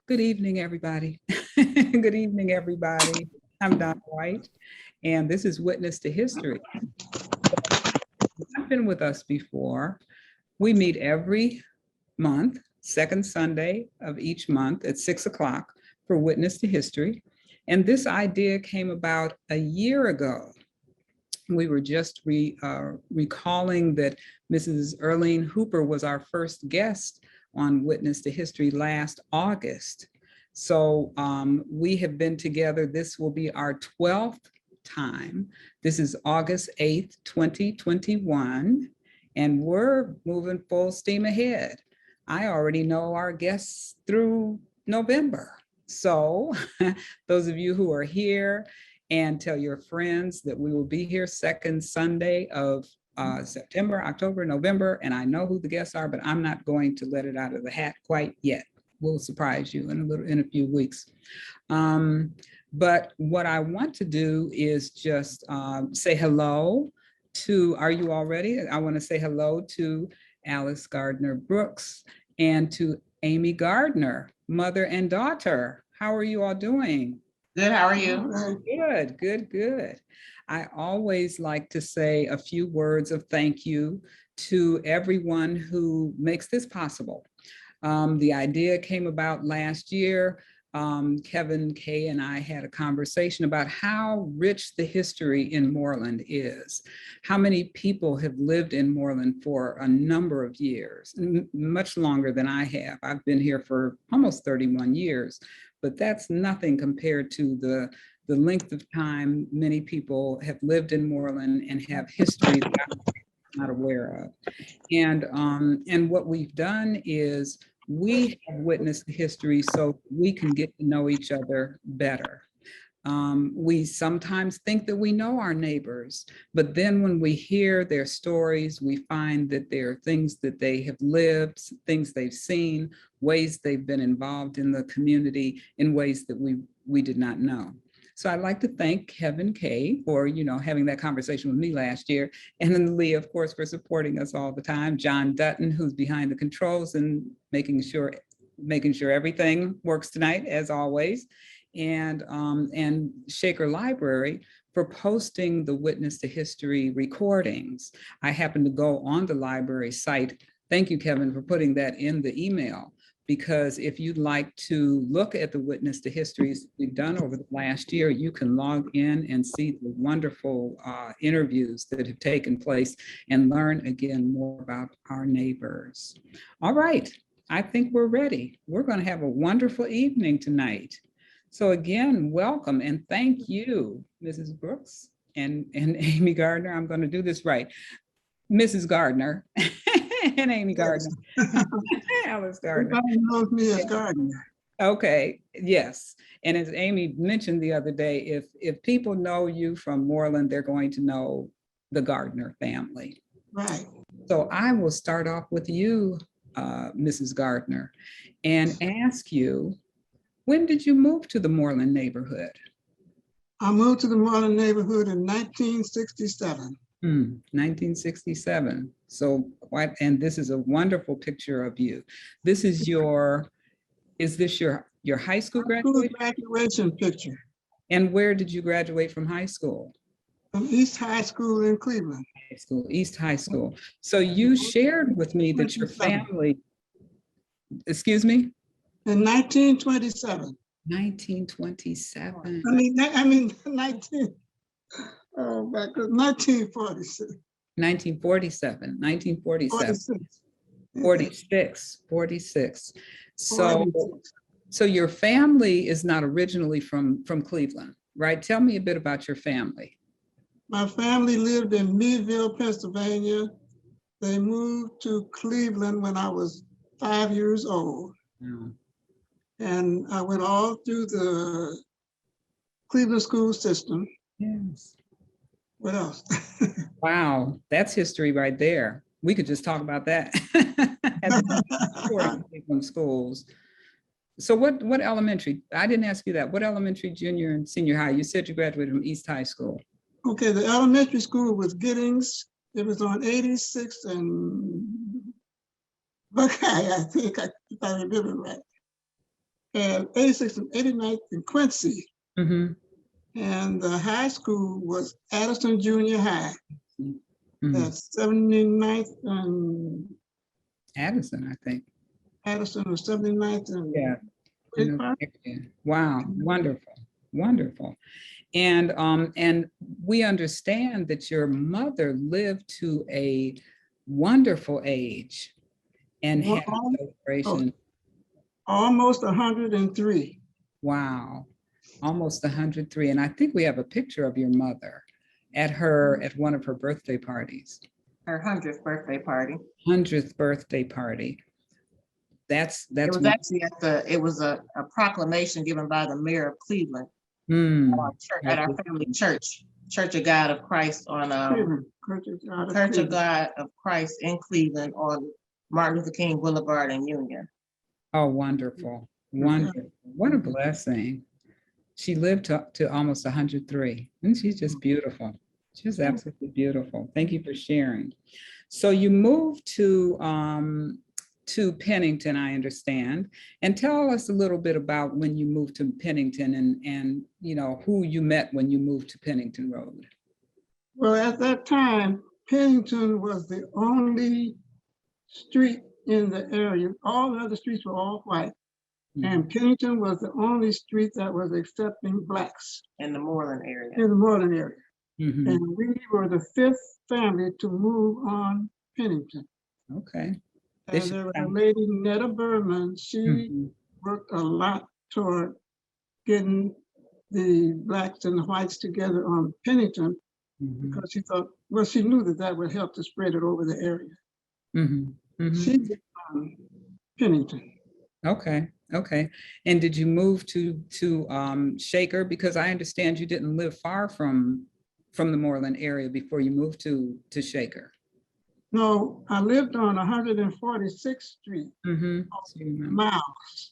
Good evening, everybody. Good evening, everybody. I'm Donna Whyte, and this is Witness to History. I've been with us before. We meet every month, second Sunday of each month at 6 o'clock for Witness to History. And this idea came about a year ago. We were just recalling that Mrs. Earlene Hooper was our first guest on Witness to History last August. So we have been together. This will be our 12th time. This is August 8th, 2021, and we're moving full steam ahead. I already know our guests through November. So those of you who are here, and tell your friends that we will be here second Sunday of September, October, November, and I know who the guests are, but I'm not going to let it out of the hat quite yet. We'll surprise you in a few weeks. But what I want to do is just say hello to, are you all ready? I want to say hello to Alice Gardner Brooks and to Amy Gardner, mother and daughter. How are you all doing? Good, how are you? Good, good, good. I always like to say a few words of thank you to everyone who makes this possible. The idea came about last year. Kevin Kay and I had a conversation about how rich the history in Moreland is. How many people have lived in Moreland for a number of years, much longer than I have. I've been here for almost 31 years, but that's nothing compared to the length of time many people have lived in Moreland and have history that I'm not aware of. And what we've done is we have witnessed the history so we can get to know each other better. We sometimes think that we know our neighbors, but then when we hear their stories, we find that there are things that they have lived, things they've seen, ways they've been involved in the community in ways that we did not know. So I'd like to thank Kevin Kay for, having that conversation with me last year. And then Lee, of course, for supporting us all the time. John Dutton, who's behind the controls and making sure everything works tonight, as always. And Shaker Library for posting the Witness to History recordings. I happened to go on the library site. Thank you, Kevin, for putting that in the email, because if you'd like to look at the Witness to Histories we've done over the last year, you can log in and see the wonderful interviews that have taken place and learn again more about our neighbors. All right, I think we're ready. We're going to have a wonderful evening tonight. So again, welcome and thank you, Mrs. Brooks and Amy Gardner. I'm going to do this right. Mrs. Gardner and Amy Gardner. Alice Gardner. Everybody knows me as Gardner. Okay, yes. And as Amy mentioned the other day, if people know you from Moreland, they're going to know the Gardner family. Right. So I will start off with you, Mrs. Gardner, and ask you, when did you move to the Moreland neighborhood? I moved to the Moreland neighborhood in 1967. 1967. So and this is a wonderful picture of you. This is is this your high school graduation? Graduation picture. And where did you graduate from high school? From East High School in Cleveland. East High School. So you shared with me that your family, excuse me? In 1927. 1927. I mean 19. Oh my God, 1946. 1947. 46. So your family is not originally from Cleveland, right? Tell me a bit about your family. My family lived in Meadville, Pennsylvania. They moved to Cleveland when I was 5 years old. Yeah. And I went all through the Cleveland school system. Yes. What else? Wow, that's history right there. We could just talk about that. Cleveland schools. So what elementary? I didn't ask you that. What elementary, junior, and senior high? You said you graduated from East High School. Okay, the elementary school was Giddings. It was on 86th and Buckeye, I think, if I remember right. at 86th and 89th in Quincy. Mm-hmm. And the high school was Addison Junior High. Mm-hmm. That's 79th and Addison, I think. Addison was 79th and Yeah. Great Park. Wow, wonderful, wonderful. And we understand that your mother lived to a wonderful age and had a celebration. Almost 103. Wow, almost 103. And I think we have a picture of your mother at one of her birthday parties. Her 100th birthday party. 100th birthday party. That's It was actually it was a proclamation given by the mayor of Cleveland at our family church, Church of God of Christ on Church of God of Christ in Cleveland on Martin Luther King Boulevard in Union. Oh, wonderful. Wonderful. What a blessing. She lived to almost 103. And she's just beautiful. She's absolutely beautiful. Thank you for sharing. So you moved to Pennington, I understand. And tell us a little bit about when you moved to Pennington and you know who you met when you moved to Pennington Road. Well, at that time, Pennington was the only street in the area. All the other streets were all white. Mm-hmm. And Pennington was the only street that was accepting Blacks. In the Moreland area. In the Moreland area. Mm-hmm. And we were the 5th family to move on Pennington. Okay. And there was a lady, Netta Berman, she worked a lot toward getting the Blacks and the whites together on Pennington because she thought, well, she knew that would help to spread it over the area. She did Pennington. Okay, okay. And did you move to Shaker? Because I understand you didn't live far from the Moreland area before you moved to Shaker. No, I lived on 146th Street, Miles.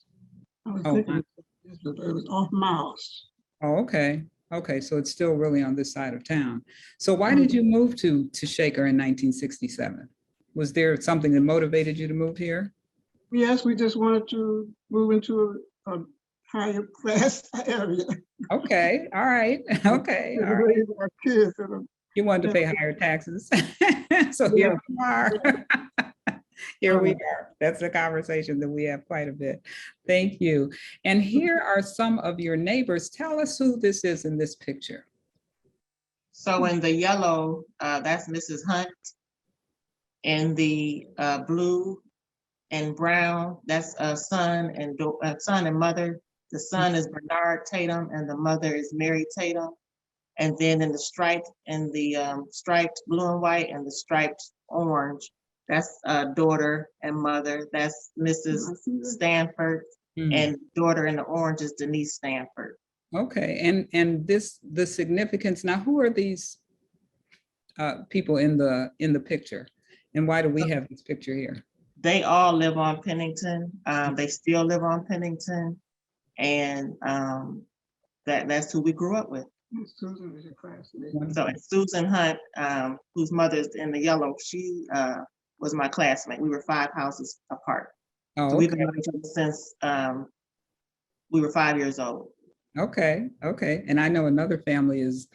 I was thinking it was off Miles. Oh, okay. Okay, so it's still really on this side of town. So why did you move to Shaker in 1967? Was there something that motivated you to move here? Yes, we just wanted to move into a higher class area. Okay, all right, okay. All right. Our kids, you wanted to pay higher taxes. So here we are. Here we are. That's the conversation that we have quite a bit. Thank you. And here are some of your neighbors. Tell us who this is in this picture. So in the yellow, that's Mrs. Hunt. In the blue and brown, that's a son and mother. The son is Bernard Tatum and the mother is Mary Tatum. And then in the striped striped blue and white and the striped orange, that's daughter and mother. That's Mrs. Stanford, and daughter in the orange is Denise Stanford. Okay, and the significance. Now, who are these people in the picture, and why do we have this picture here? They all live on Pennington. They still live on Pennington, and that's who we grew up with. Susan was a classmate. So and Susan Hunt, whose mother is in the yellow, she was my classmate. We were 5 houses apart. Oh, so we've been knowing each other since we were 5 years old. Okay, okay. And I know another family is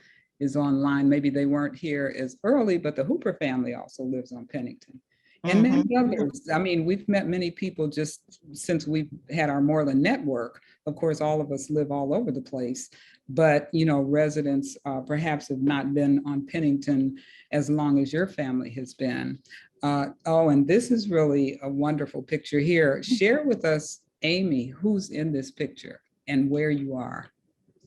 online. Maybe they weren't here as early, but the Hooper family also lives on Pennington. And many others. I mean, we've met many people just since we've had our Moreland network. Of course, all of us live all over the place, but you know, residents perhaps have not been on Pennington as long as your family has been. Oh, and this is really a wonderful picture here. Share with us, Amy, who's in this picture and where you are.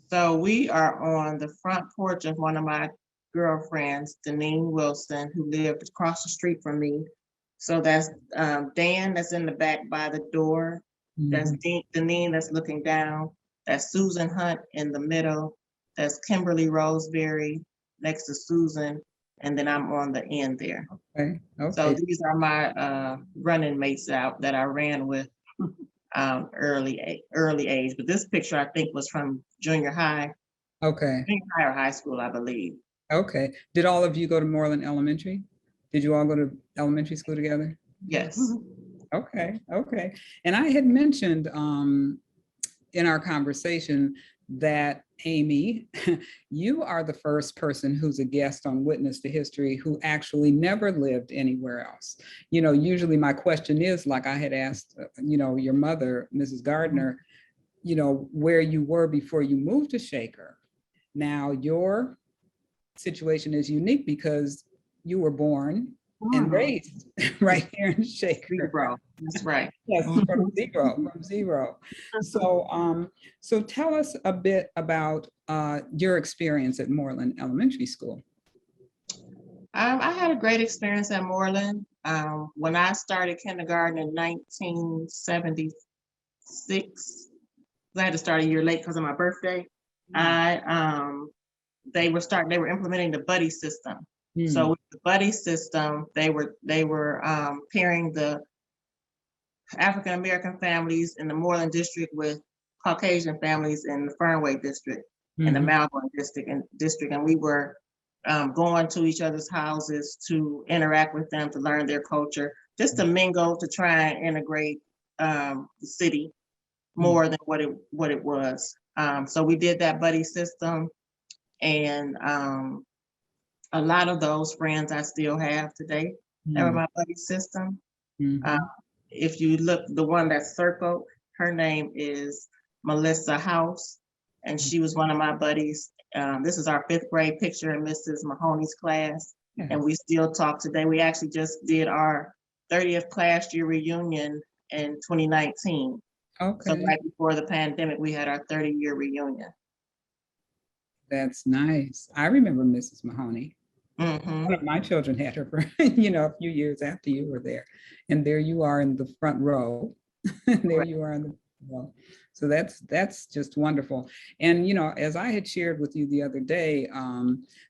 So we are on the front porch of one of my girlfriends, Deneen Wilson, who lived across the street from me. So that's Dan that's in the back by the door. That's Deneen that's looking down. That's Susan Hunt in the middle. That's Kimberly Roseberry next to Susan. And then I'm on the end there. Okay. Okay. So these are my running mates out that I ran with early age. But this picture I think was from junior high. Okay. Junior high or high school, I believe. Okay. Did all of you go to Moreland Elementary? Did you all go to elementary school together? Yes. Okay. Okay. And I had mentioned in our conversation that, Amy, you are the first person who's a guest on Witness to History who actually never lived anywhere else. You know, usually my question is, like I had asked, you know, your mother, Mrs. Gardner, you know, where you were before you moved to Shaker. Now, your situation is unique because you were born and raised right here in Shaker. Zero. That's right. Yes, from zero. So tell us a bit about your experience at Moreland Elementary School. I had a great experience at Moreland. When I started kindergarten in 1976, I had to start a year late because of my birthday. They were implementing the buddy system. So with the buddy system, they were pairing the African American families in the Moreland district with Caucasian families in the Fernway district and the Malvern district, and we were going to each other's houses to interact with them, to learn their culture, just to mingle, to try and integrate the city more than what it was. So we did that buddy system, and a lot of those friends I still have today that were my buddy system. If you look, the one that's circled, her name is Melissa House, and she was one of my buddies. This is our 5th grade picture in Mrs. Mahoney's class, and we still talk today. We actually just did our 30th class year reunion in 2019. Okay. So right before the pandemic, we had our 30-year reunion. That's nice. I remember Mrs. Mahoney. One of my children had her for, you know, a few years after you were there. And there you are in the front row. There you are in the row. So that's just wonderful. And, you know, as I had shared with you the other day,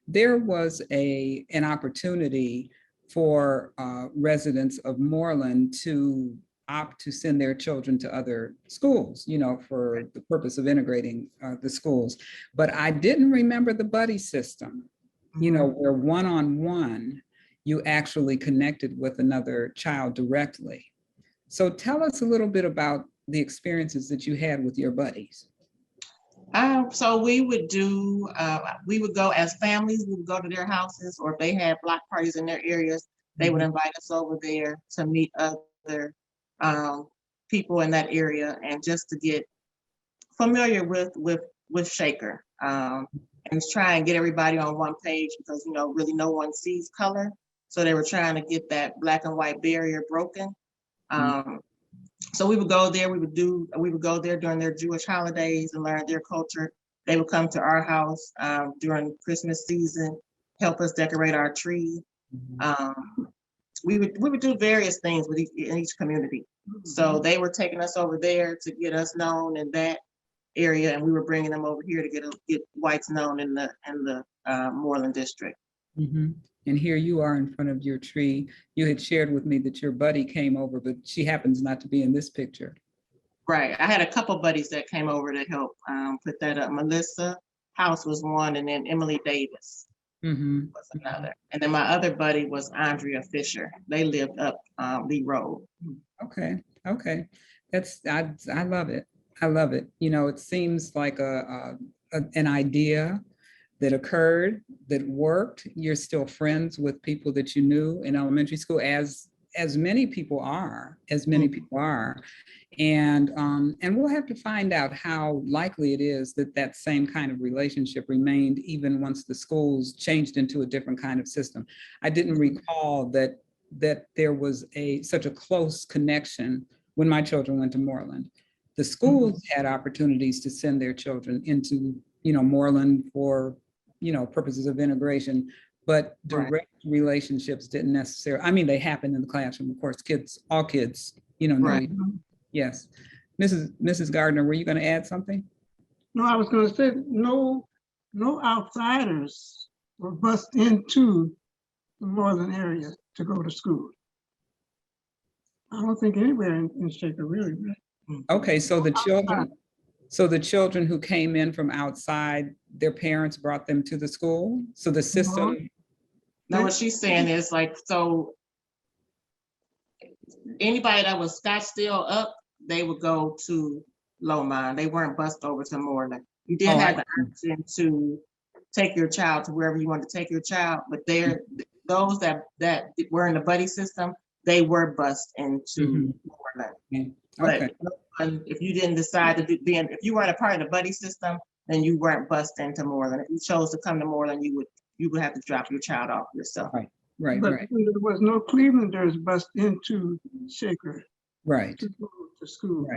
there was an opportunity for residents of Moreland to opt to send their children to other schools, you know, for the purpose of integrating the schools. But I didn't remember the buddy system, you know, where one-on-one, you actually connected with another child directly. So tell us a little bit about the experiences that you had with your buddies. So we would go as families, we would go to their houses, or if they had block parties in their areas, they would invite us over there to meet other people in that area and just to get familiar with Shaker. And try and get everybody on one page because, you know, really no one sees color. So they were trying to get that black and white barrier broken. So we would go there, we would go there during their Jewish holidays and learn their culture. They would come to our house during Christmas season, help us decorate our tree. We would do various things in each community. So they were taking us over there to get us known in that area, and we were bringing them over here to get whites known in the Moreland district. And here you are in front of your tree. You had shared with me that your buddy came over, but she happens not to be in this picture. Right. I had a couple buddies that came over to help put that up. Melissa House was one, and then Emily Davis was another. And then my other buddy was Andrea Fisher. They lived up Lee Road. Okay. That's I love it. I love it. You know, it seems like an idea that occurred, that worked. You're still friends with people that you knew in elementary school, as many people are, And we'll have to find out how likely it is that same kind of relationship remained even once the schools changed into a different kind of system. I didn't recall that there was such a close connection when my children went to Moreland. The schools had opportunities to send their children into, you know, Moreland for, you know, purposes of integration, but direct relationships didn't necessarily, I mean, they happened in the classroom, of course, all kids, you know, yes. Mrs. Gardner, were you going to add something? No, I was going to say no outsiders were bused into the Moreland area to go to school. I don't think anywhere in Shaker really. Okay, so the children who came in from outside, their parents brought them to the school. So the system. No, what she's saying is like, so anybody that was Scottsdale up, they would go to Lomond. They weren't bused over to Moreland. You did Oh, have the option to take your child to wherever you want to take your child, but those that were in the buddy system, they were bused into Moreland. Okay. But if you didn't decide to if you weren't a part of the buddy system, then you weren't bused into Moreland. If you chose to come to Moreland, you would have to drop your child off yourself. Right. But there was no Clevelanders bused into Shaker. Right. To go to school.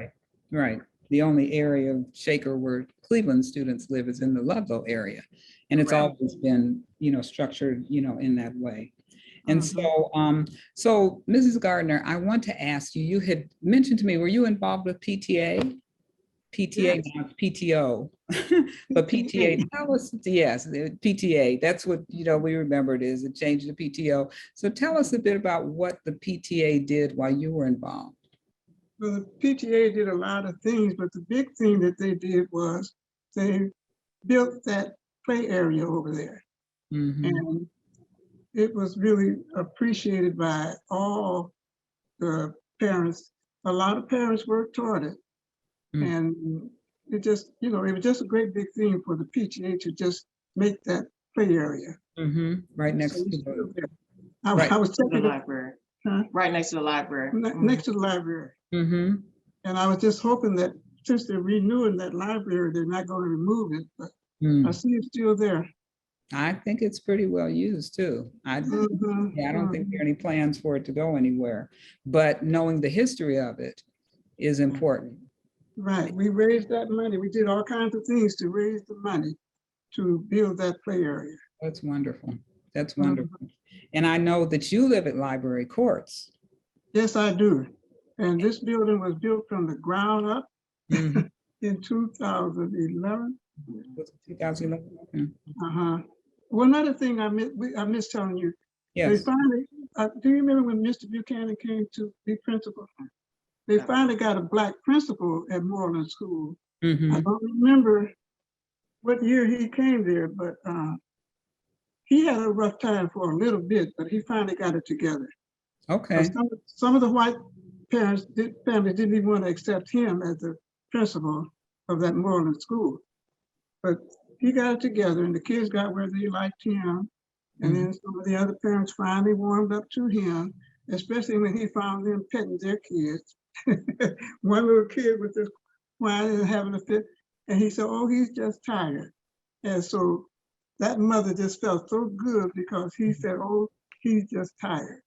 Right. The only area of Shaker where Cleveland students live is in the Ludlow area. And it's always been, structured, in that way. And so, so Mrs. Gardner, I want to ask you, you had mentioned to me, were you involved with PTA? PTA, Yes. not PTO, but PTA, tell us, yes, the PTA, that's what, we remember it is, it changed to PTO. So tell us a bit about what the PTA did while you were involved. Well, the PTA did a lot of things, but the big thing that they did was they built that play area over there. And it was really appreciated by all the parents. A lot of parents worked toward it. And it just, it was just a great big thing for the PTA to just make that play area. Right next So to the I was To the checking library. Huh? Right next to the library. Next to the library. And I was just hoping that since they're renewing that library, they're not going to remove it, but I see it's still there. I think it's pretty well used too. I don't think there are any plans for it to go anywhere, but knowing the history of it is important. Right, we raised that money. We did all kinds of things to raise the money to build that play area. That's wonderful. That's wonderful. And I know that you live at Library Courts. Yes, I do. And this building was built from the ground up in 2011. Was it 2011? Okay. One other thing I missed telling you. Yes. They finally, do you remember when Mr. Buchanan came to be principal? They finally got a Black principal at Moreland School. I don't remember what year he came there, but he had a rough time for a little bit, but he finally got it together. Okay. Some of the white families didn't even want to accept him as the principal of that Moreland school. But he got it together and the kids got where they liked him. And then some of the other parents finally warmed up to him, especially when he found them petting their kids. One little kid was just whining and having a fit. And he said, oh, he's just tired. And so that mother just felt so good because he said, oh, he's just tired.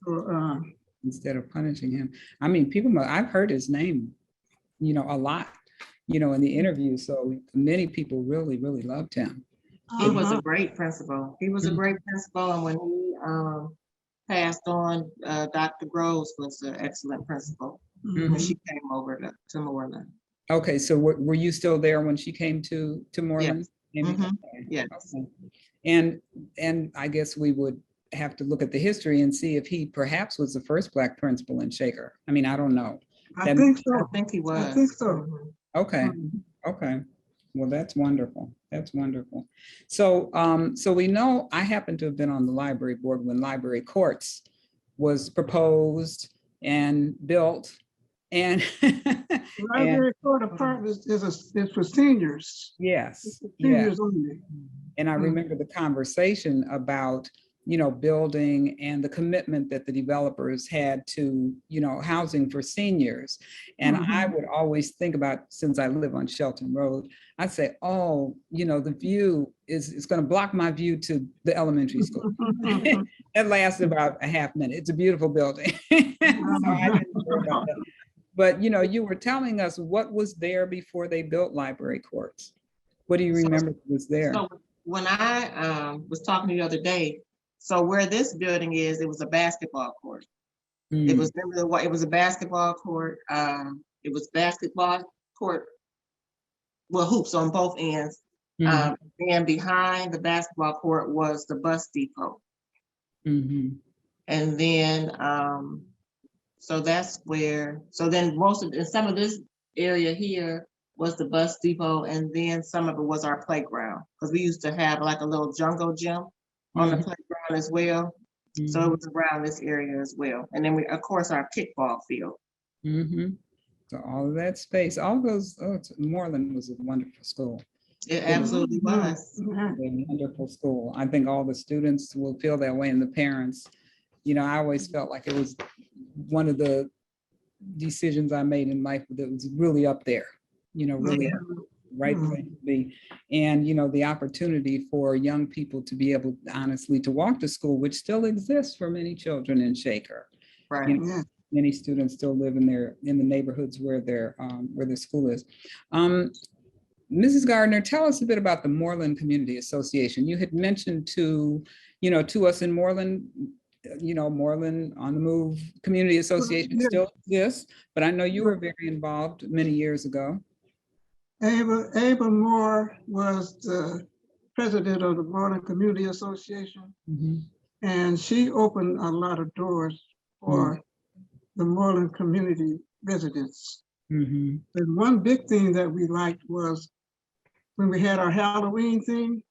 So, instead of punishing him. I mean, I've heard his name, a lot, in the interview. So many people really, really loved him. He was a great principal. He was a great principal. And when he passed on, Dr. Groves was an excellent principal when she came over to Moreland. Okay, so were you still there when she came to Moreland? Yes. Okay. Yes. Okay. And I guess we would have to look at the history and see if he perhaps was the first Black principal in Shaker. I mean, I don't know. I think so. I think he was. I think so. Okay. Okay. Well, that's wonderful. That's wonderful. So, so we know I happen to have been on the library board when Library Courts was proposed and built, and Library Court apartments is for seniors. Yes. Seniors only. And I remember the conversation about, building and the commitment that the developers had to, housing for seniors. And I would always think about, since I live on Shelton Road, I'd say, oh, the view is going to block my view to the elementary school. That lasted about a half minute. It's a beautiful building. So I didn't worry about that. But, you were telling us what was there before they built Library Courts. What do you remember was there? So when I was talking to you the other day, so where this building is, it was a basketball court. It was a basketball court. It was basketball court, well, hoops on both ends. And behind the basketball court was the bus depot. And then, so that's where, then some of this area here was the bus depot, and then some of it was our playground, because we used to have like a little jungle gym on the playground as well. So it was around this area as well. And then of course, our kickball field. So all of that space, all those, Moreland was a wonderful school. It absolutely was. A wonderful school. I think all the students will feel that way, and the parents. I always felt like it was one of the decisions I made in life that was really up there, really right place to be. And, the opportunity for young people to be able, honestly, to walk to school, which still exists for many children in Shaker. Right. Many students still live in the neighborhoods where their school is. Mrs. Gardner, tell us a bit about the Moreland Community Association. You had mentioned to us in Moreland, Moreland on the Move Community Association still exists, but I know you were very involved many years ago. Ava Moore was the president of the Moreland Community Association, and she opened a lot of doors for the Moreland community residents. And one big thing that we liked was when we had our Halloween thing,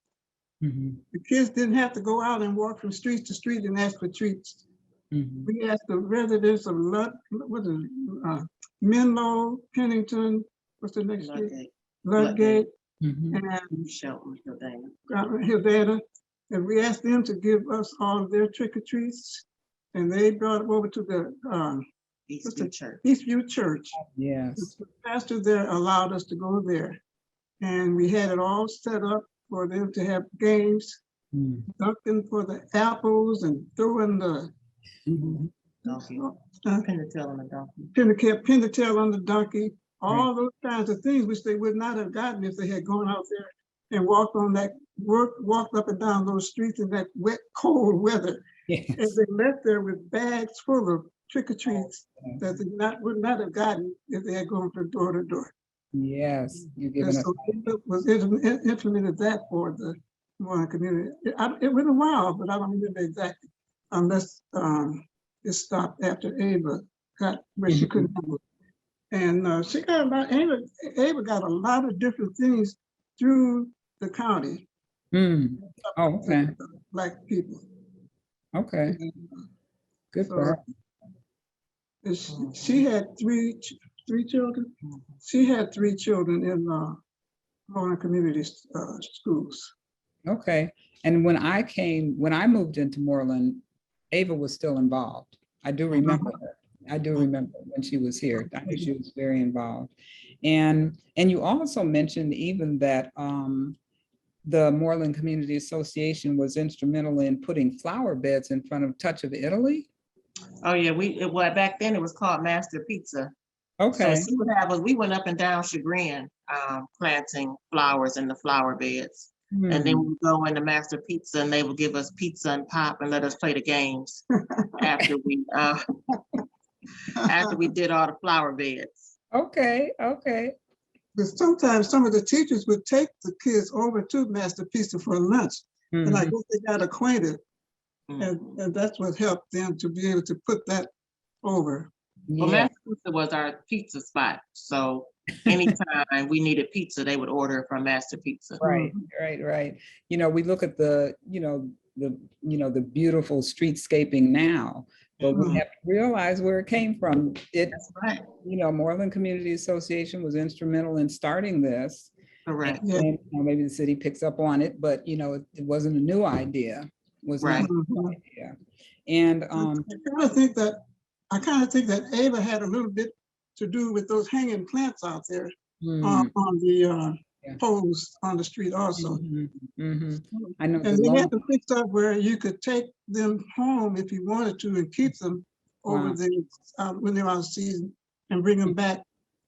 the kids didn't have to go out and walk from street to street and ask for treats. We asked the residents of Menlo, Pennington, what's the next street? Ludgate, and Shelton, Hildana, and we asked them to give us all of their trick-or-treats, and they brought them over to the Eastview Church. Yes. The pastor there allowed us to go there, and we had it all set up for them to have games, ducking for the apples and throwing the pin the tail on the donkey. Pin the tail on the donkey, all those kinds of things which they would not have gotten if they had gone out there and walked up and down those streets in that wet, cold weather. Yes. And they left there with bags full of trick-or-treats that they would not have gotten if they had gone from door to door. Yes, you're giving us. So implemented that for the Moreland community. It went a while, but I don't remember exactly, unless it stopped after Ava got where she couldn't do it. And she got Ava got a lot of different things through the county. Oh, okay. Black people. Okay. Good for her. She had three children. She had 3 children in Moreland community schools. Okay. And when I moved into Moreland, Ava was still involved. I do remember her. I do remember when she was here. I knew she was very involved. And you also mentioned even that the Moreland Community Association was instrumental in putting flower beds in front of Touch of Italy. Oh yeah, back then it was called Master Pizza. Okay. So we went up and down Chagrin, planting flowers in the flower beds. And then we go into Master Pizza and they would give us pizza and pop and let us play the games after we did all the flower beds. Okay. But sometimes some of the teachers would take the kids over to Master Pizza for lunch. And I guess they got acquainted. And that's what helped them to be able to put that over. Well, Master Pizza was our pizza spot. So anytime we needed pizza, they would order from Master Pizza. Right. We look at the beautiful streetscaping now, but we have to realize where it came from. That's right. Moreland Community Association was instrumental in starting this. Correct. And, maybe the city picks up on it, but it wasn't a new idea. Was right. Not a new idea. And I kind of think that Ava had a little bit to do with those hanging plants out there on the poles on the street also. I know. And they had to fix up where you could take them home if you wanted to and keep them over when they're out of season and bring them back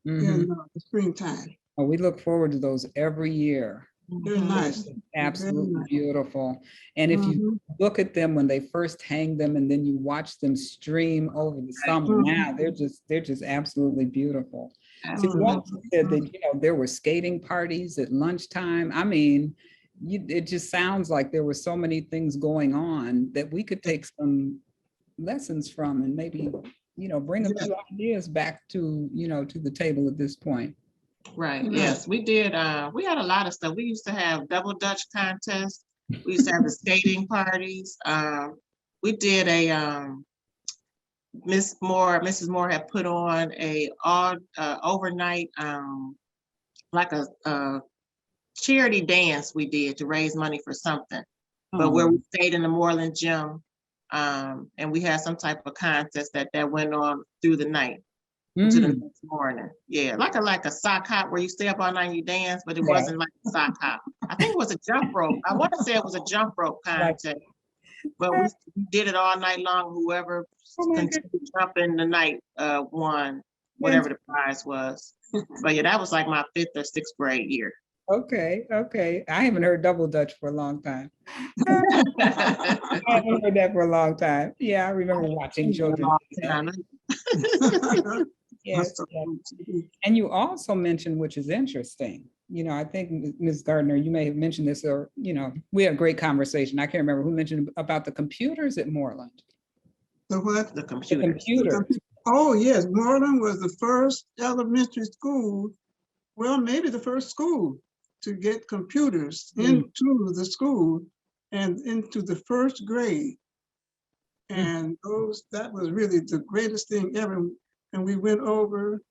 in the springtime. Oh, we look forward to those every year. They're nice. Absolutely beautiful. And if you look at them when they first hang them and then you watch them stream over the summer, now they're just absolutely beautiful. So you also said that there were skating parties at lunchtime. I mean, it just sounds like there were so many things going on that we could take some lessons from and maybe bring a few ideas back to to the table at this point. Right. Yes, we did. We had a lot of stuff. We used to have double Dutch contests. We used to have the skating parties. We did Mrs. Moore had put on a all overnight like a charity dance we did to raise money for something, but where we stayed in the Moreland gym, and we had some type of contest that went on through the night into the next morning. Yeah, like a sock hop where you stay up all night and you dance, but it wasn't like a sock hop. I think it was a jump rope. I want to say it was a jump rope contest, but we did it all night long. Whoever continued to jump in the night won whatever the prize was. But yeah, that was like my 5th or 6th grade year. Okay. I haven't heard double dutch for a long time. I haven't heard that for a long time. Yeah, I remember watching children. Yes. And you also mentioned, which is interesting, I think Ms. Gardner, you may have mentioned this, or, we had a great conversation. I can't remember who mentioned about the computers at Moreland. The what? The computers. The computer. Oh, yes. Moreland was the first elementary school, well, maybe the first school to get computers into the school and into the first grade. And that was really the greatest thing ever. And we went over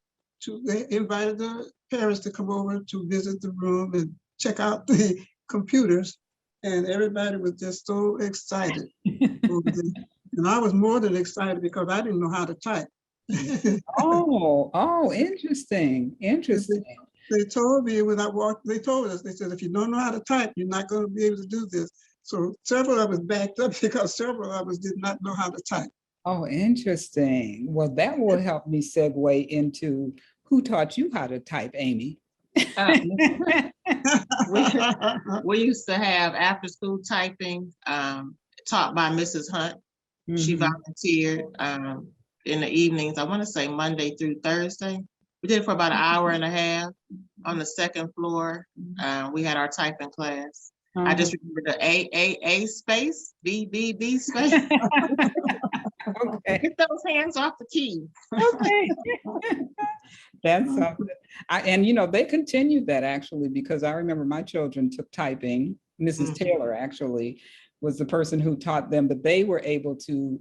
they invited the parents to come over to visit the room and check out the computers. And everybody was just so excited. And I was more than excited because I didn't know how to type. Interesting. They told me when I walked, they told us, they said, if you don't know how to type, you're not going to be able to do this. So several of us backed up because several of us did not know how to type. Oh, interesting. Well, that will help me segue into who taught you how to type, Amy? We used to have after school typing taught by Mrs. Hunt. She volunteered in the evenings, I want to say Monday through Thursday. We did it for about an hour and a half on the 2nd floor. We had our typing class. I just remember the A space, B space. Okay. Get those hands off the key. Okay. That's something. And they continued that actually, because I remember my children took typing. Mrs. Taylor actually was the person who taught them, but they were able to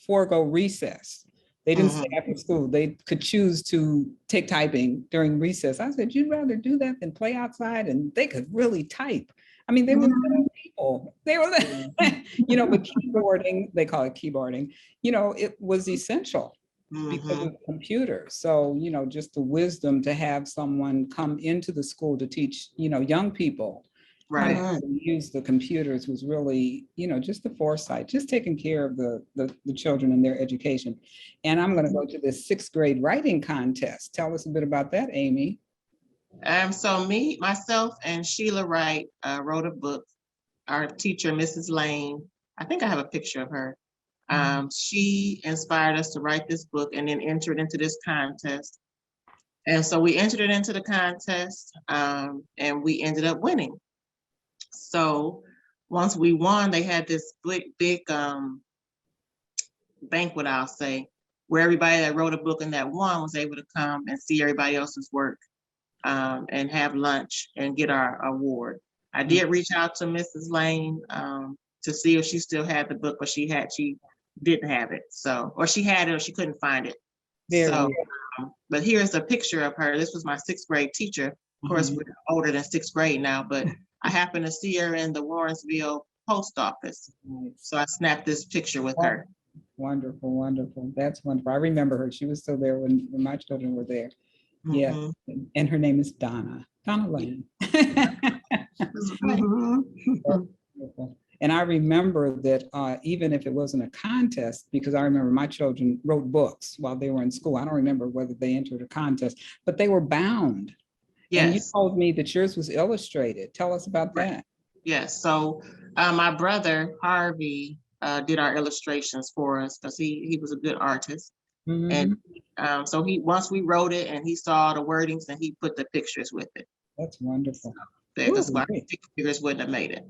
forego recess. They didn't stay after school. They could choose to take typing during recess. I said, you'd rather do that than play outside? And they could really type. I mean, they were little people. They were, but keyboarding, they call it keyboarding, it was essential because of computers. So, just the wisdom to have someone come into the school to teach, young people right, use the computers was really, just the foresight, just taking care of the children and their education. And I'm going to go to this 6th grade writing contest. Tell us a bit about that, Amy. So myself and Sheila Wright wrote a book. Our teacher, Mrs. Lane, I think I have a picture of her. She inspired us to write this book and then enter it into this contest. And so we entered it into the contest and we ended up winning. So once we won, they had this big banquet, I'll say, where everybody that wrote a book and that won was able to come and see everybody else's work and have lunch and get our award. I did reach out to Mrs. Lane to see if she still had the book, but she didn't have it. So, or she had it or she couldn't find it. But here's a picture of her. This was my 6th grade teacher. Of course, we're older than 6th grade now, but I happened to see her in the Warrensville post office. So I snapped this picture with her. Wonderful. That's wonderful. I remember her. She was still there when my children were there. Yeah. And her name is Donna Lane. And I remember that even if it wasn't a contest, because I remember my children wrote books while they were in school. I don't remember whether they entered a contest, but they were bound. Yes. And you told me that yours was illustrated. Tell us about that. Yes. So my brother, Harvey, did our illustrations for us because he was a good artist. And so once we wrote it and he saw the wordings and he put the pictures with it. That's wonderful. So that's why figures wouldn't have made it.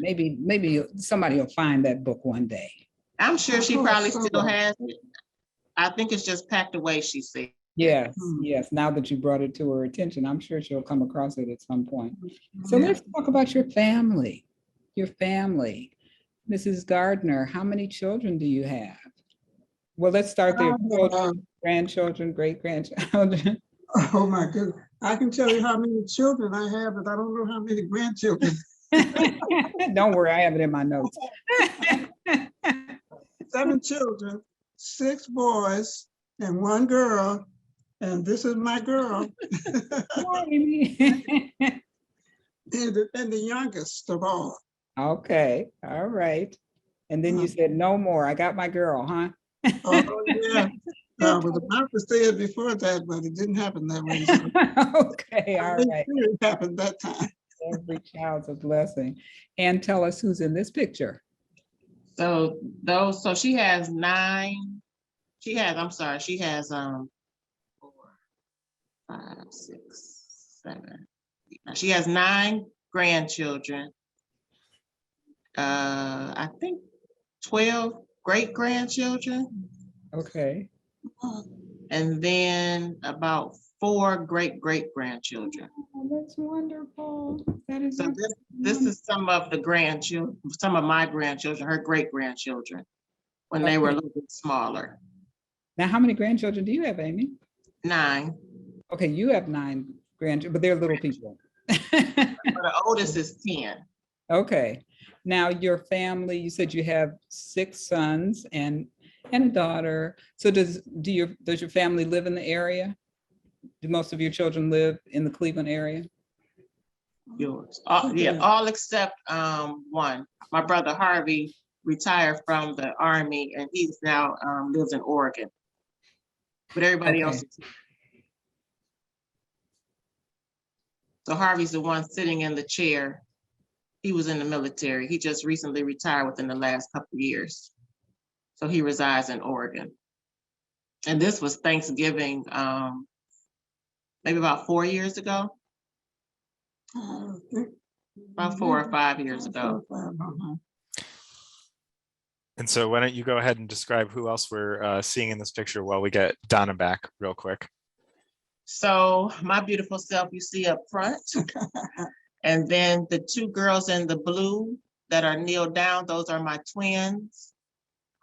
Maybe somebody will find that book one day. I'm sure she probably still has it. I think it's just packed away, she said. Yes. Now that you brought it to her attention, I'm sure she'll come across it at some point. So let's talk about your family. Mrs. Gardner, how many children do you have? Well, let's start there. Uh, Children, grandchildren, great-grandchildren. Oh, my goodness. I can tell you how many children I have, but I don't know how many grandchildren. Don't worry, I have it in my notes. 7 children, 6 boys, and 1 girl. And this is my girl. Hi, Amy. And the youngest of all. Okay, all right. And then you said no more. I got my girl, huh? Oh, yeah. I was about to say it before that, but it didn't happen that way. So Okay, all right. it happened that time. Every child's a blessing. And tell us who's in this picture. So she has 9. She has 4, 5, 6, 7. She has 9 grandchildren. I think 12 great grandchildren. Okay. And then about 4 great grandchildren. Oh, that's wonderful. That is So this is some of the grandchildren, some of my grandchildren, her great grandchildren, when they were a little bit smaller. Now, how many grandchildren do you have, Amy? 9. Okay, you have 9 grandchildren, but they're little people. But the oldest is 10. Okay. Now, your family, you said you have 6 sons and a daughter. So does your family live in the area? Do most of your children live in the Cleveland area? Yours. Yeah, all except 1. My brother Harvey retired from the Army and he's now lives in Oregon. But everybody else is. So Harvey's the one sitting in the chair. He was in the military. He just recently retired within the last couple of years. So he resides in Oregon. And this was Thanksgiving, maybe about 4 years ago. About 4 or 5 years ago. And so why don't you go ahead and describe who else we're seeing in this picture while we get Donna back real quick. So my beautiful self you see up front. And then the 2 girls in the blue that are kneeled down, those are my twins.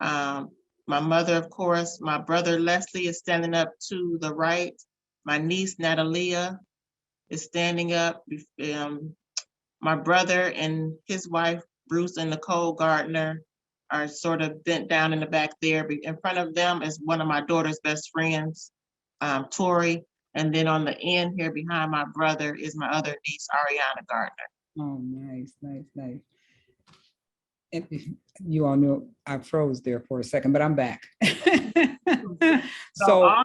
My mother, of course, my brother Leslie is standing up to the right. My niece Natalia is standing up. My brother and his wife, Bruce and Nicole Gardner, are sort of bent down in the back there. In front of them is one of my daughter's best friends, Tori. And then on the end here behind my brother is my other niece, Ariana Gardner. Oh, nice, nice, nice. And you all know I froze there for a second, but I'm back. So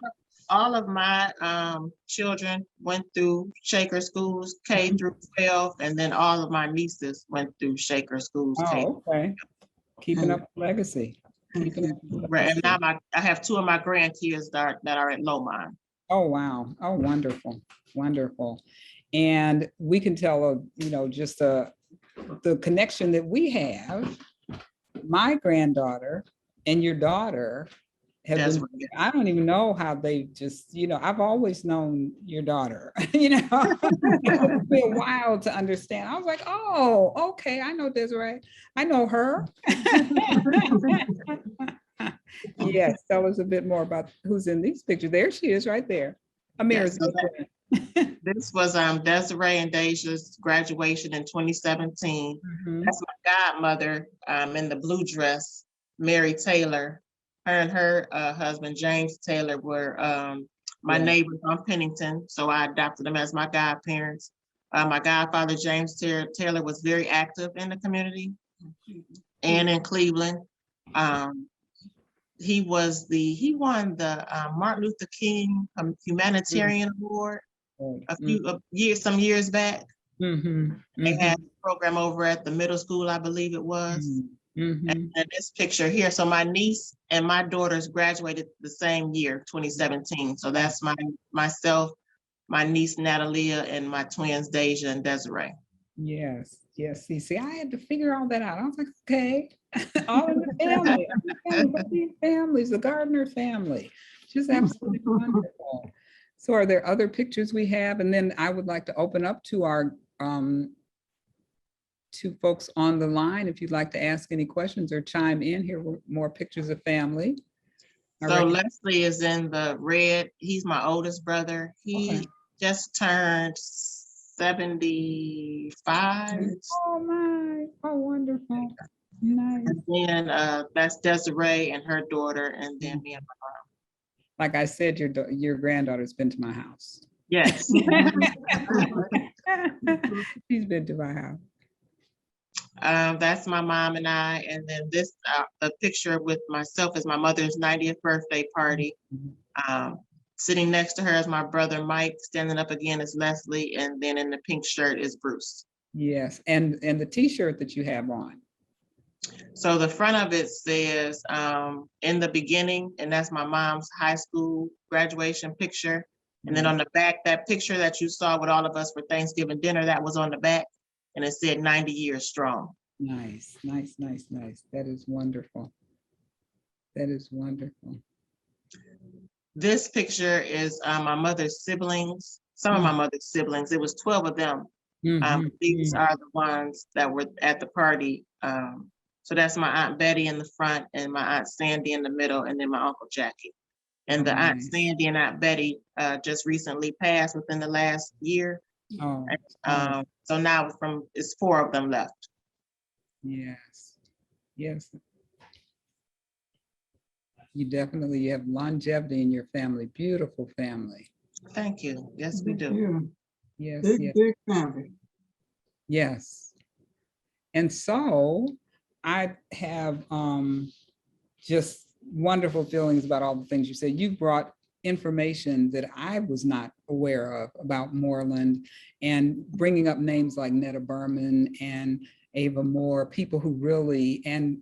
all of my children went through Shaker schools, K through 12, and then all of my nieces went through Shaker schools. Oh, okay. Keeping up the legacy. Keeping up the Right, and legacy. now I have 2 of my grandkids that are at Lomond. Oh, wow. Oh, wonderful. Wonderful. And we can tell, just the connection that we have. My granddaughter and your daughter have That's been, right. I don't even know how they just, I've always known your daughter, it took me a while to understand. I was like, oh, okay, I know Desiree. I know her. Yes, tell us a bit more about who's in these pictures. There she is right there. Amira's This was Desiree and Deja's graduation in 2017. That's my godmother in the blue dress, Mary Taylor. Her and her husband, James Taylor, were my neighbors on Pennington, so I adopted them as my godparents. My godfather, James Taylor, was very active in the community and in Cleveland. He won the Martin Luther King Humanitarian Award some years back. They had a program over at the middle school, I believe it was. And this picture here, so my niece and my daughters graduated the same year, 2017. So that's myself, my niece Natalia, and my twins Deja and Desiree. Yes, yes. See, I had to figure all that out. I was like, okay, all in the family, these families, the Gardner family, just absolutely wonderful. So are there other pictures we have? And then I would like to open up to our two folks on the line, if you'd like to ask any questions or chime in. Here were more pictures of family. I So reckon. Leslie is in the red. He's my oldest brother. He Okay. just turned 75. Oh my, oh wonderful. Nice. And then that's Desiree and her daughter, and then me and my mom. Like I said, your granddaughter's been to my house. Yes. She's been to my house. That's my mom and I. And then this, the picture with myself is my mother's 90th birthday party. Sitting next to her is my brother Mike. Standing up again is Leslie, and then in the pink shirt is Bruce. Yes, and the T-shirt that you have on. So the front of it says in the beginning, and that's my mom's high school graduation picture. And then on the back, that picture that you saw with all of us for Thanksgiving dinner, that was on the back, and it said 90 years strong. Nice, nice, nice, nice. That is wonderful. That is wonderful. This picture is my mother's siblings, some of my mother's siblings. It was 12 of them. These are the ones that were at the party. So that's my Aunt Betty in the front and my Aunt Sandy in the middle, and then my Uncle Jackie. And the Aunt Sandy and Aunt Betty just recently passed within the last year. Oh, So now it's 4 of them left. yes, yes. You definitely have longevity in your family. Beautiful family. Thank you. Yes, we do. Yeah. Yes, Big, yes, big family. yes. And so I have just wonderful feelings about all the things you said. You brought information that I was not aware of about Moreland, and bringing up names like Netta Berman and Ava Moore, people who really, and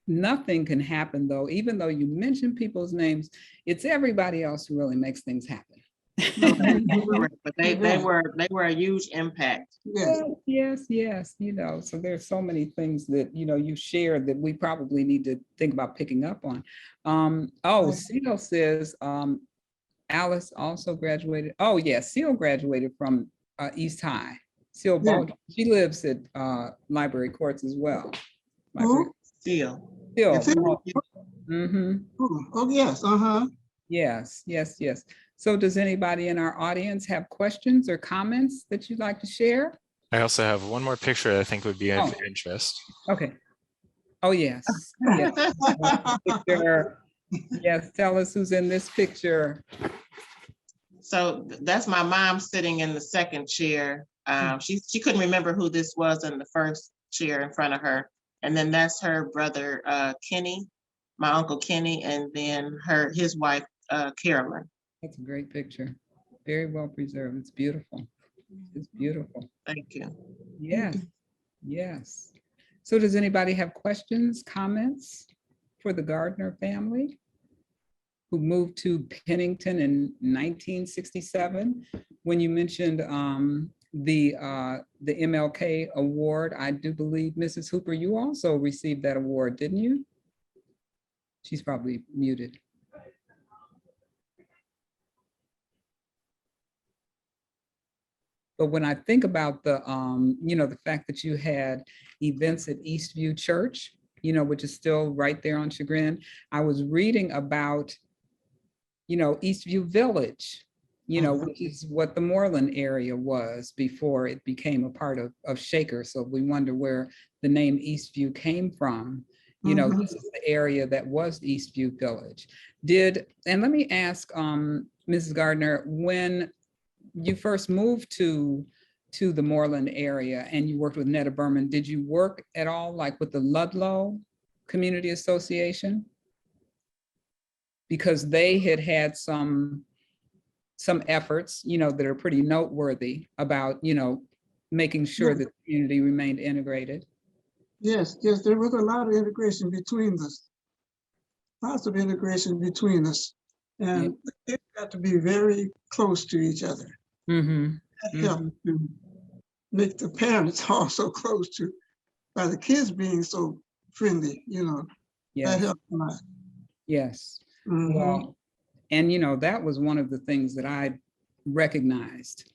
nothing can happen though, even though you mention people's names, it's everybody else who really makes things happen. But they were a huge impact. Yes. Yes, yes, you know, so there's so many things that, you know, you shared that we probably need to think about picking up on. Seal says, Alice also graduated. Oh yes, Seal graduated from East High. Seal Baldwin. She lives at Library Courts as well. Seal. Mm-hmm. Oh, yes. Uh-huh. Yes, yes, yes. So does anybody in our audience have questions or comments that you'd like to share? I also have one more picture that I think would be of interest. Okay. Oh, yes. Yes. Yes, tell us who's in this picture. So that's my mom sitting in the second chair. She couldn't remember who this was in the first chair in front of her. And then that's her brother, Kenny, my Uncle Kenny, and then his wife, Carolyn. That's a great picture. Very well preserved. It's beautiful. It's beautiful. Thank you. Yes, yes. So does anybody have questions, comments for the Gardner family who moved to Pennington in 1967? When you mentioned the MLK award, I do believe, Mrs. Hooper, you also received that award, didn't you? She's probably muted. But when I think about the, you know, the fact that you had events at Eastview Church, you know, which is still right there on Chagrin, I was reading about, you know, Eastview Village, you know, which is what the Moreland area was before it became a part of Shaker. So we wonder where the name Eastview came from. You know, this is the area that was Eastview Village. And let me ask Mrs. Gardner, when you first moved to the Moreland area and you worked with Netta Berman, did you work at all like with the Ludlow Community Association? Because they had some efforts, you know, that are pretty noteworthy about, you know, making sure that the community remained integrated. Yes, there was a lot of integration between us. Lots of integration between us. And it got to be very close to each other. That helped to make the parents also close to, by the kids being so friendly, you know, that helped a lot. Yes. Well, and you know, that was one of the things that I recognized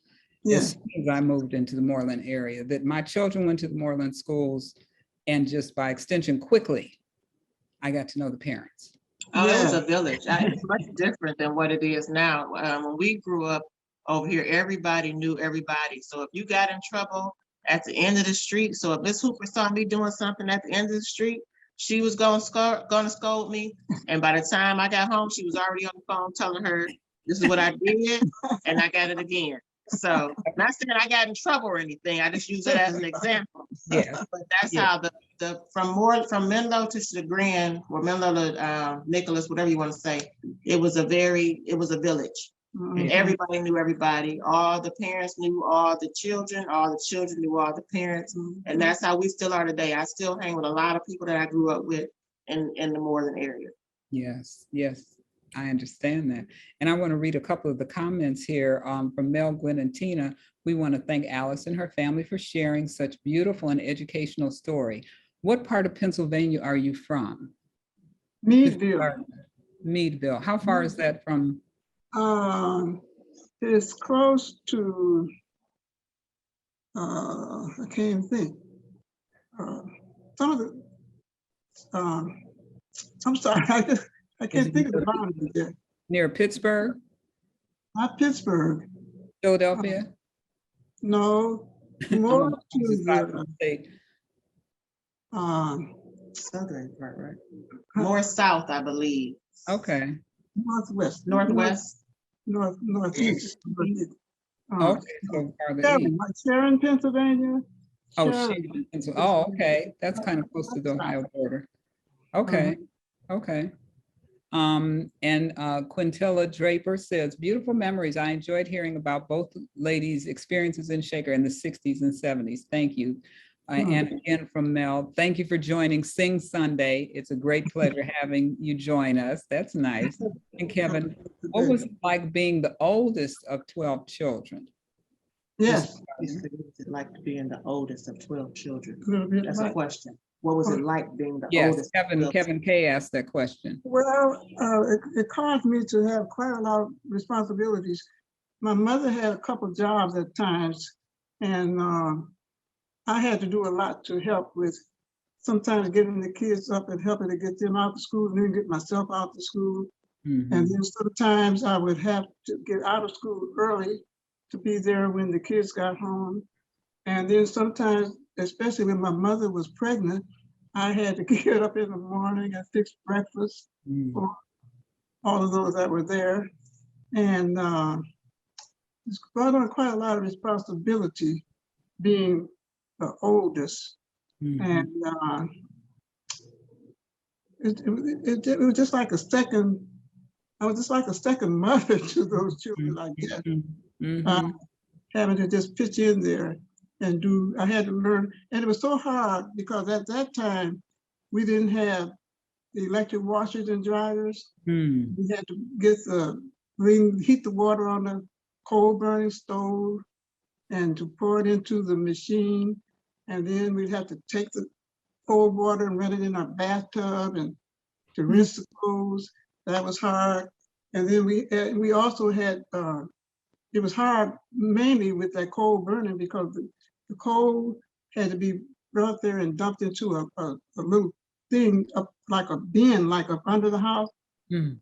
as soon as I moved into the Moreland area, that my children went to the Moreland schools, and just by extension, quickly, I got to know the parents. Oh, it was Yeah. a village. It's much different than what it is now. When we grew up over here, everybody knew everybody. So if you got in trouble at the end of the street, so if Miss Hooper saw me doing something at the end of the street, she was gonna scold me. And by the time I got home, she was already on the phone telling her, this is what I did, and I got it again. So not saying I got in trouble or anything. I just use it as an example. Yes, But that's yes. how from Menlo to Chagrin, or Menlo to Nicholas, whatever you want to say, it was a village. And Mhm. everybody knew everybody. All the parents knew all the children knew all the parents. And that's how we still are today. I still hang with a lot of people that I grew up with in the Moreland area. Yes, yes, I understand that. And I want to read a couple of the comments here from Mel, Gwen, and Tina. We want to thank Alice and her family for sharing such beautiful and educational story. What part of Pennsylvania are you from? Meadville. Meadville. How far is that from? It's close to, I can't even think. Some of the, I'm sorry, I can't think of the boundary there. Near Pittsburgh, Not Pittsburgh, Philadelphia? no, I'm more on to the opposite side of the, the state. Southern part, right? More south, I believe. Okay, northwest. Northwest. Northeast. okay, so farther Sharon, east. like Sharon, Pennsylvania. Oh, Sharon. Sharon, Pennsylvania. Oh, okay, that's kind of close to the Ohio border. Okay, okay. And Quintilla Draper says, beautiful memories. I enjoyed hearing about both ladies' experiences in Shaker in the 60s and 70s. Thank you. And again from Mel, thank you for joining Sing Sunday. It's a great pleasure having you join us. That's nice. And Kevin, what was it like being the oldest of 12 children? Yes. What was it like being the oldest of 12 children? A little bit That's a like- question. What was it like being the Yes, oldest? of 12 Kevin K asked that question. Well, it caused me to have quite a lot of responsibilities. My mother had a couple jobs at times, and I had to do a lot to help with sometimes getting the kids up and helping to get them out to school and then get myself out to school. Mhm. And then sometimes I would have to get out of school early to be there when the kids got home. And then sometimes, especially when my mother was pregnant, I had to get up in the morning and fix breakfast for all of those that were there. And it's brought on quite a lot of responsibility being the oldest. And it was just like a second, I was just like a second mother to those children, I guess. Having to just pitch in there and do, I had to learn, and it was so hard because at that time, we didn't have the electric washers and dryers. We had to get heat the water on the coal burning stove and to pour it into the machine. And then we'd have to take the cold water and run it in our bathtub and to rinse the clothes. That was hard. And then we also had, it was hard mainly with that coal burning because the coal had to be brought there and dumped into a little thing up like a bin, like up under the house. And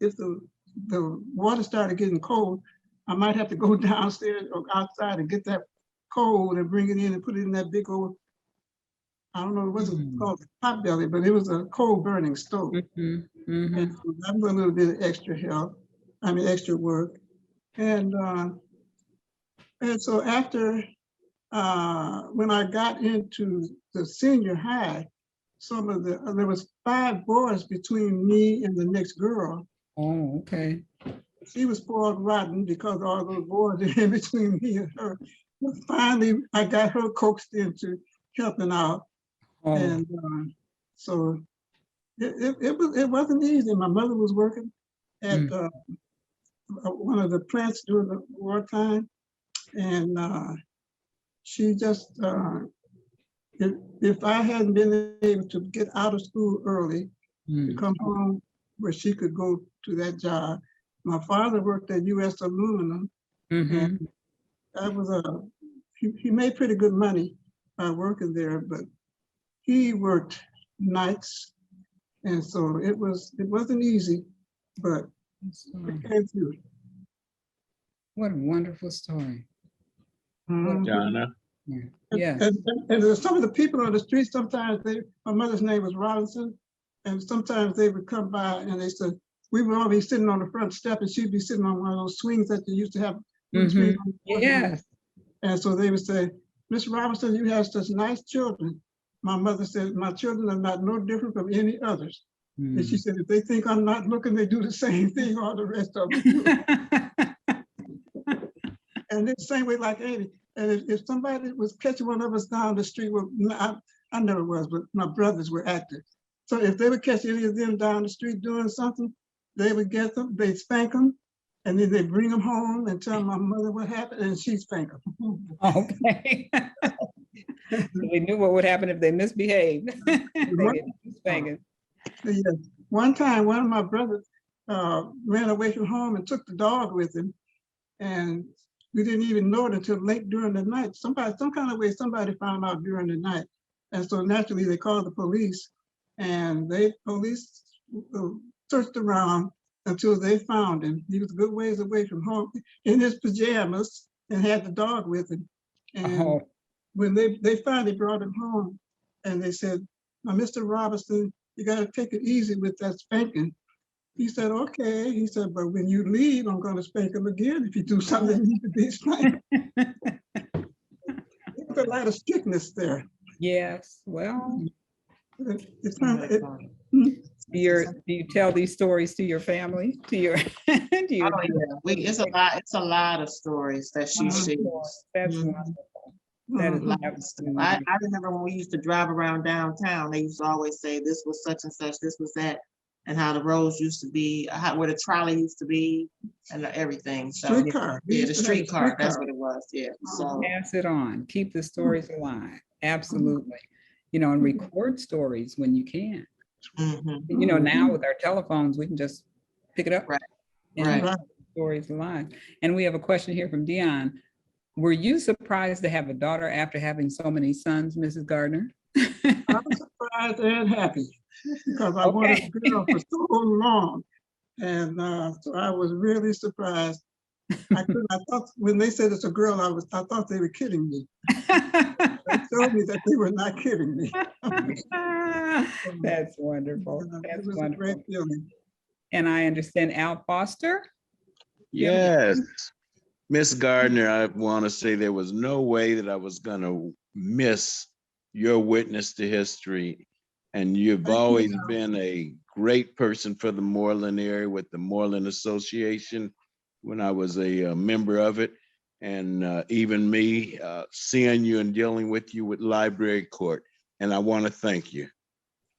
if the water started getting cold, I might have to go downstairs or outside and get that coal and bring it in and put it in that big old, I don't know what's it called, pot belly, but it was a coal burning stove. And so that was a little bit of extra help, extra work. And so after, when I got into the senior high, there was 5 boys between me and the next girl. Oh, okay. She was spoiled rotten because all those boys are in between me and her. But finally, I got her coaxed into helping out. And so it wasn't easy. My mother was working at one of the plants during the wartime. And she just, if I hadn't been able to get out of school early to come home where she could go to that job. My father worked at U.S. Aluminum, and that was he made pretty good money working there, but he worked nights And so it wasn't easy, but it came through. What a wonderful story. Mhm. Donna, Yeah. And there's some of the people on the street, sometimes my mother's name was Robinson, and sometimes they would come by and they said, we would all be sitting on the front step and she'd be sitting on one of those swings that they used to have. Mhm. Yes. And so they would say, Miss Robinson, you have such nice children. My mother said, my children are not no different from any others. And she said, if they think I'm not looking, they do the same thing all the rest of them do. And it's the same way like Amy. And if somebody was catching one of us down the street, well, I never was, but my brothers were active. So if they would catch any of them down the street doing something, they would get them, they'd spank them, and then they'd bring them home and tell my mother what happened, and she'd spank them. Okay. They knew what would happen if they misbehaved. They get spanking. Yeah. One time, one of my brothers ran away from home and took the dog with him, and we didn't even know it until late during the night. Some kind of way, somebody found out during the night, and so naturally they called the police, and police searched around until they found him. He was a good ways away from home in his pajamas and had the dog with him. And when they finally brought him home, and they said, now, Mr. Robinson, you got to take it easy with that spanking. He said, okay. He said, but when you leave, I'm going to spank him again if you do something that needs to be spanked. There's a lot of strictness there. Yes, well, Do you tell these stories to your family, to your, to your Oh, yeah. It's a lot of stories that she shares. That's Mhm. wonderful. That is A lot of stuff. I remember when we used to drive around downtown, they used to always say this was such and such, this was that, and how the roads used to be, where the trolley used to be, and everything. So Streetcar. yeah, the streetcar, that's what it was. Yeah. So pass it on, keep the stories alive. Absolutely. You know, and record stories when you can. mhm. You know, now with our telephones, we can just pick it up. Right. And Right. keep the stories alive. And we have a question here from Dion. Were you surprised to have a daughter after having so many sons, Mrs. Gardner? I was surprised and happy because I wanted a girl for so long. And so I was really surprised. I thought when they said it's a girl, I thought they were kidding me. They showed me that they were not kidding me. That's wonderful. It That's was a great wonderful. feeling. And I understand Al Foster. yes. Miss Gardner, I want to say there was no way that I was going to miss your witness to history. And you've always been a great person for the Moreland area with the Moreland Association when I was a member of it. And even me seeing you and dealing with you with library court. And I want to thank you.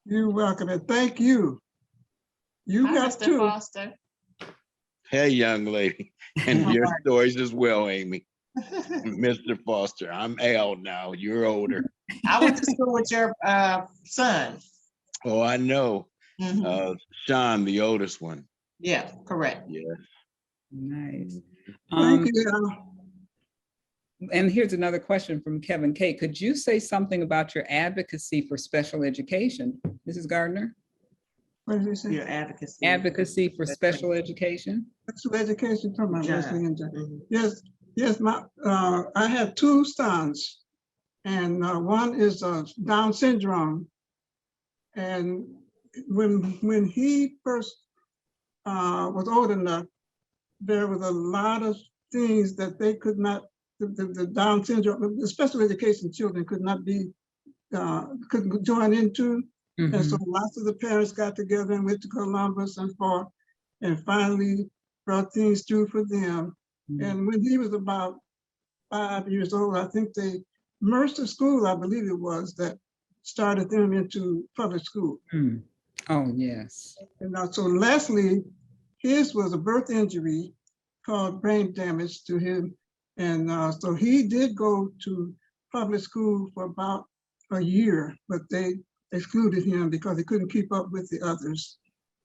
You're welcome, and thank you. You Hi, got Mr. two. Foster. Hey, young lady. And your How are stories as well, Amy. Mr. Foster, I'm Al now. You're older. I went to school with your son. Oh, I know. Mhm. Sean, the oldest one. Yeah, correct. Yeah. Nice. Thank you. And here's another question from Kevin K. Could you say something about your advocacy for special education, Mrs. Gardner? What did you say? Your advocacy. Advocacy for special education? Special education from my John. Leslie and John. Mhm. Yes, I have two sons, and one is Down syndrome. And when he first was old enough, there was a lot of things that they could not, the Down syndrome, the special education children could not be, couldn't join into. And so lots of the parents got together and went to Columbus and fought, and finally brought things through for them. And when he was about 5 years old, I think they Mercer School, I believe it was, that started them into public school. Oh, yes. And so Leslie, his was a birth injury called brain damage to him. And so he did go to public school for about a year, but they excluded him because he couldn't keep up with the others.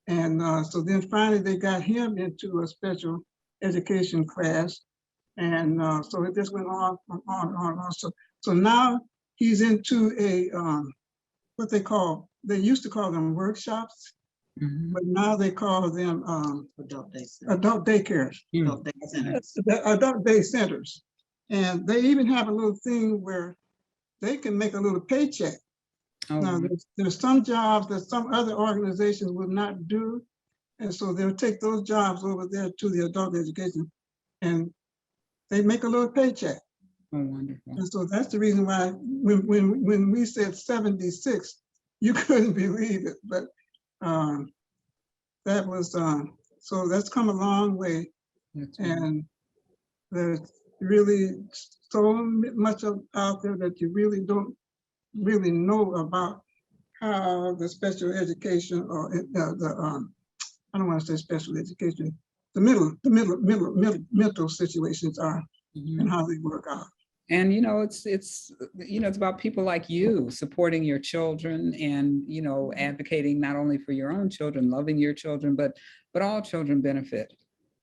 And so then finally they got him into a special education class. And so it just went on and on and on. So now he's into a, what they call they used to call them workshops, but now they call them Adult day center. adult daycares, Adult day centers. the adult day centers. And they even have a little thing where they can make a little paycheck. Now, Oh, there's some jobs that some other organizations would not do. And so they'll take those jobs over there to the adult education and they make a little paycheck. wonderful. And so that's the reason why when we said 76, you couldn't believe it. But that was, so that's come a long way. That's wonderful. And there's really so much out there that you really don't really know about how the special education or I don't want to say special education, the mental situations are and how they work out. And, you know, it's about people like you supporting your children and, you know, advocating not only for your own children, loving your children, but all children benefit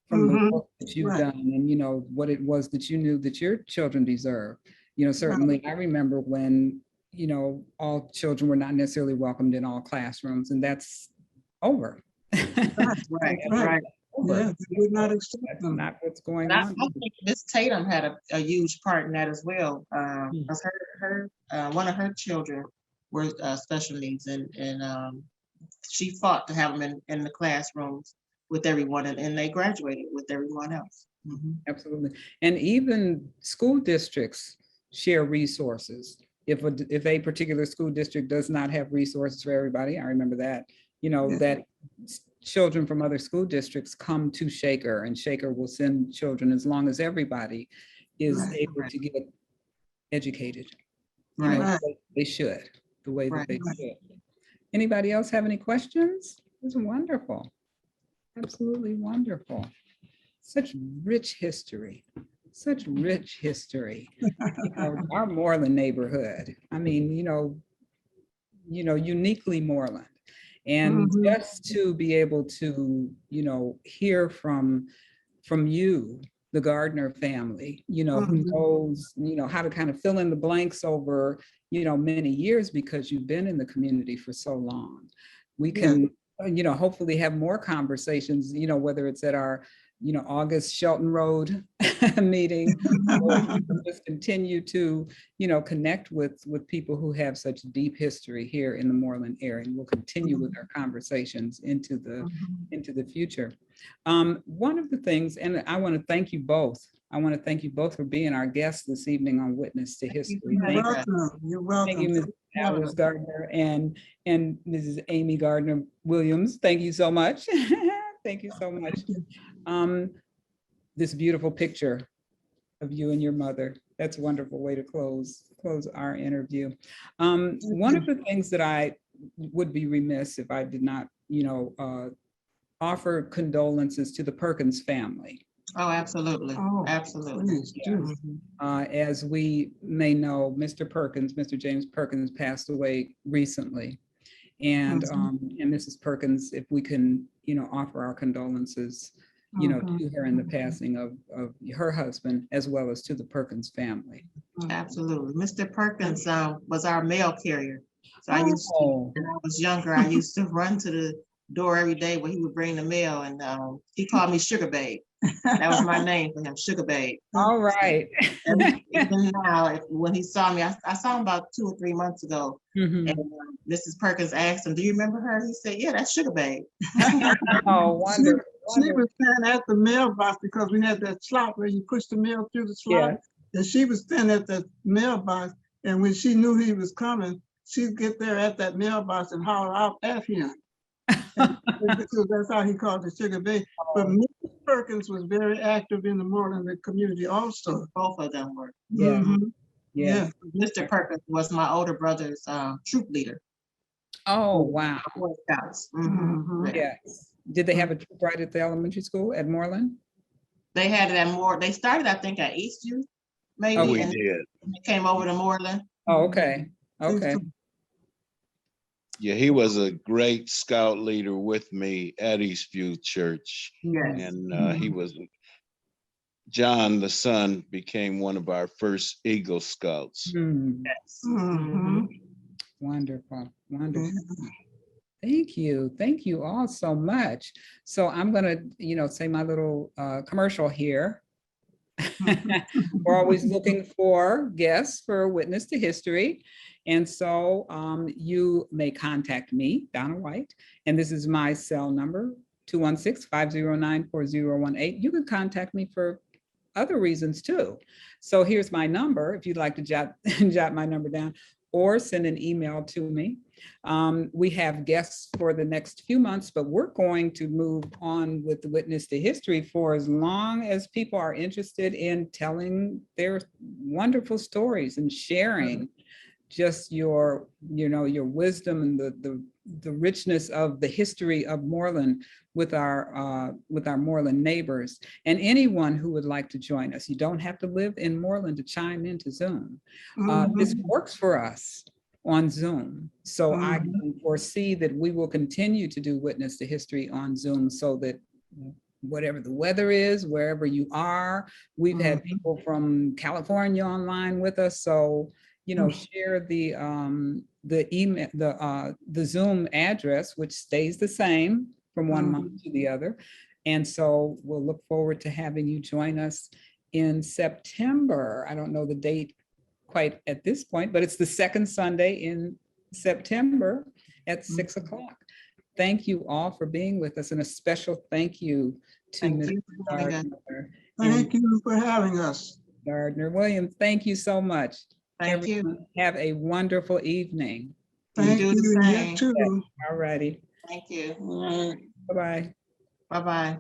from the work that you've done and, you know, what it was that you knew that your children deserve. You know, certainly I remember when, you know, all children were not necessarily welcomed in all classrooms, and that's over. Right. Yeah, they would not accept That's them. not what's going I on. think Miss Tatum had a huge part in that as well. Because one of her children were special needs, and she fought to have them in the classrooms with everyone, and they graduated with everyone else. Absolutely. And even school districts share resources. If a particular school district does not have resources for everybody, I remember that, you know, that children from other school districts come to Shaker, and Shaker will send children as long as everybody is able to get educated. You know, they should, the way that they should. Anybody else have any questions? It's wonderful. Absolutely wonderful. Such rich history. Such rich history. You know, our Moreland neighborhood. I mean, you know, uniquely Moreland. And just to be able to, you know, hear from you, the Gardner family, you know, who knows, you know, how to kind of fill in the blanks over, you know, many years because you've been in the community for so long. We can, you know, hopefully have more conversations, you know, whether it's at our, you know, August Shelton Road meeting, or just continue to, you know, connect with people who have such deep history here in the Moreland area. And we'll continue with our conversations into the future. One of the things, and I want to thank you both. I want to thank you both for being our guests this evening on Witness to History. You're welcome. You're welcome. Thank you, Ms. Alice Gardner and Mrs. Amy Gardner Williams. Thank you so much. Thank you so much. This beautiful picture of you and your mother. That's a wonderful way to close our interview. One of the things that I would be remiss if I did not, you know, offer condolences to the Perkins family. Oh, absolutely. Absolutely. Yes. As we may know, Mr. James Perkins passed away recently. And Mrs. Perkins, if we can, you know, offer our condolences, you know, to her in the passing of her husband, as well as to the Perkins family. Absolutely. Mr. Perkins was our mail carrier. So I used to, when I was younger, I used to run to the door every day when he would bring the mail, and he called me Sugar Babe. That was my name for him, Sugar Babe. All right. And even now, when he saw me, I saw him about 2 or 3 months ago, and Mrs. Perkins asked him, "Do you remember her?" He said, "Yeah, that's Sugar Babe." Oh, wonderful. She was standing at the mailbox because we had that slot where you push the mail through the slot. And she was standing at the mailbox, and when she knew he was coming, she'd get there at that mailbox and holler out at him. Because that's how he called the Sugar Babe. But Mrs. Perkins was very active in the Moreland community also. Both of them were. Yeah. Mr. Perkins was my older brother's troop leader. Oh, wow. Boy Scouts. Yes. Did they have a troop right at the elementary school at Moreland? They had it at they started, I think, at Eastview, maybe. Oh, we and did. they came over to Moreland. Oh, okay. Okay. Yeah, he was a great scout leader with me at Eastview Church. Yes. And he was, John, the son, became one of our first Eagle Scouts. Yes. Wonderful, wonderful. Thank you. Thank you all so much. So I'm going to, say my little commercial here. We're always looking for guests for Witness to History. And so you may contact me, Donna Whyte, and this is my cell number, 216-509-4018. You can contact me for other reasons too. So here's my number if you'd like to jot my number down or send an email to me. We have guests for the next few months, but we're going to move on with the Witness to History for as long as people are interested in telling their wonderful stories and sharing just your wisdom and the richness of the history of Moreland with our Moreland neighbors, and anyone who would like to join us. You don't have to live in Moreland to chime into Zoom. This works for us on Zoom. So I can foresee that we will continue to do Witness to History on Zoom so that whatever the weather is, wherever you are, we've had people from California online with us. So share the email, the Zoom address, which stays the same from one month to the other. And so we'll look forward to having you join us in September. I don't know the date quite at this point, but it's the second Sunday in September at 6 o'clock. Thank you all for being with us, and a special thank you to Ms. Gardner. Thank you for having us. Gardner. William, thank you so much. Thank you. Everyone, have a wonderful evening. Thank do the you. same. You too. All righty. Thank you. All right. Bye-bye. Bye-bye.